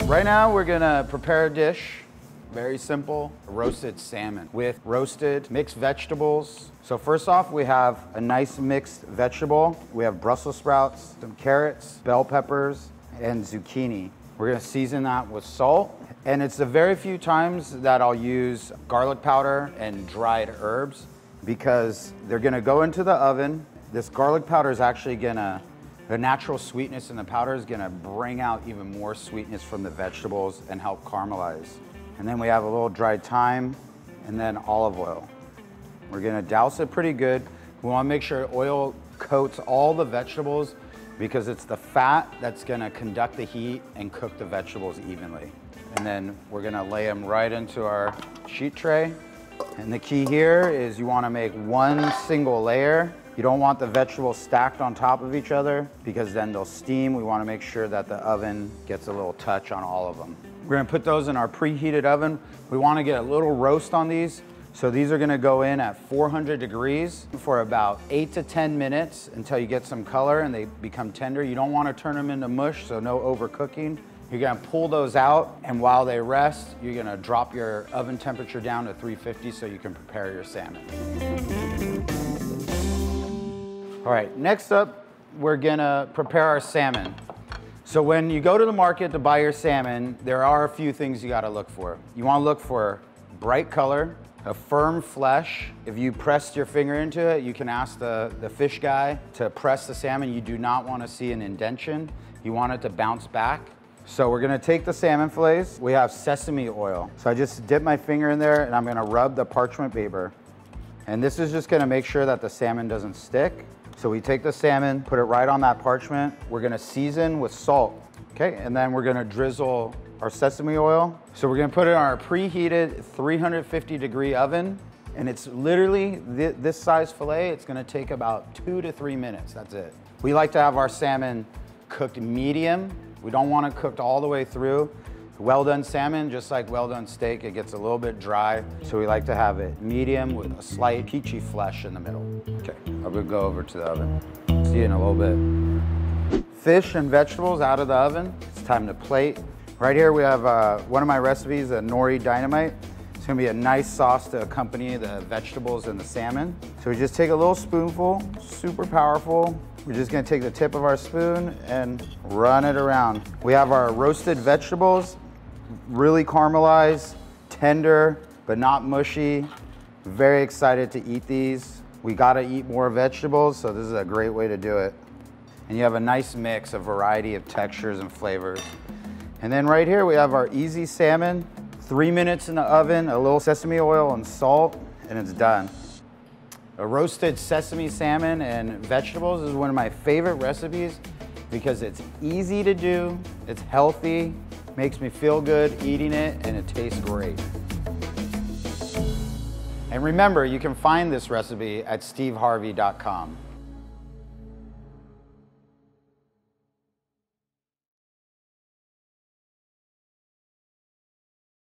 Right now we're gonna prepare a dish, very simple, roasted salmon with roasted mixed vegetables. So first off, we have a nice mixed vegetable. We have Brussels sprouts, some carrots, bell peppers, and zucchini. We're gonna season that with salt. And it's the very few times that I'll use garlic powder and dried herbs because they're gonna go into the oven. This garlic powder is actually gonna, the natural sweetness in the powder is gonna bring out even more sweetness from the vegetables and help caramelize. And then we have a little dried thyme and then olive oil. We're gonna douse it pretty good. We wanna make sure oil coats all the vegetables because it's the fat that's gonna conduct the heat and cook the vegetables evenly. And then we're gonna lay them right into our sheet tray. And the key here is you wanna make one single layer. You don't want the vegetables stacked on top of each other because then they'll steam. We wanna make sure that the oven gets a little touch on all of them. We're gonna put those in our preheated oven. We wanna get a little roast on these. So these are gonna go in at 400 degrees for about 8 to 10 minutes until you get some color and they become tender. You don't wanna turn them into mush, so no overcooking. You're gonna pull those out, and while they rest, you're gonna drop your oven temperature down to 350 so you can prepare your salmon. All right, next up, we're gonna prepare our salmon. So when you go to the market to buy your salmon, there are a few things you gotta look for. You wanna look for bright color, a firm flesh. If you press your finger into it, you can ask the fish guy to press the salmon. You do not wanna see an indentation. You want it to bounce back. So we're gonna take the salmon fillets. We have sesame oil. So I just dip my finger in there and I'm gonna rub the parchment paper. And this is just gonna make sure that the salmon doesn't stick. So we take the salmon, put it right on that parchment. We're gonna season with salt, okay? And then we're gonna drizzle our sesame oil. So we're gonna put it on our preheated 350 degree oven. And it's literally this size filet. It's gonna take about 2 to 3 minutes, that's it. We like to have our salmon cooked medium. We don't want it cooked all the way through. Well done salmon, just like well done steak, it gets a little bit dry. So we like to have it medium with a slight peachy flesh in the middle. Okay, I'm gonna go over to the oven. See you in a little bit. Fish and vegetables out of the oven. It's time to plate. Right here we have one of my recipes, a nori dynamite. It's gonna be a nice sauce to accompany the vegetables and the salmon. So we just take a little spoonful, super powerful. We're just gonna take the tip of our spoon and run it around. We have our roasted vegetables, really caramelized, tender, but not mushy. Very excited to eat these. We gotta eat more vegetables, so this is a great way to do it. And you have a nice mix, a variety of textures and flavors. And then right here we have our easy salmon, 3 minutes in the oven, a little sesame oil and salt, and it's done. A roasted sesame salmon and vegetables is one of my favorite recipes because it's easy to do, it's healthy, makes me feel good eating it, and it tastes great. And remember, you can find this recipe at steveharvey.com.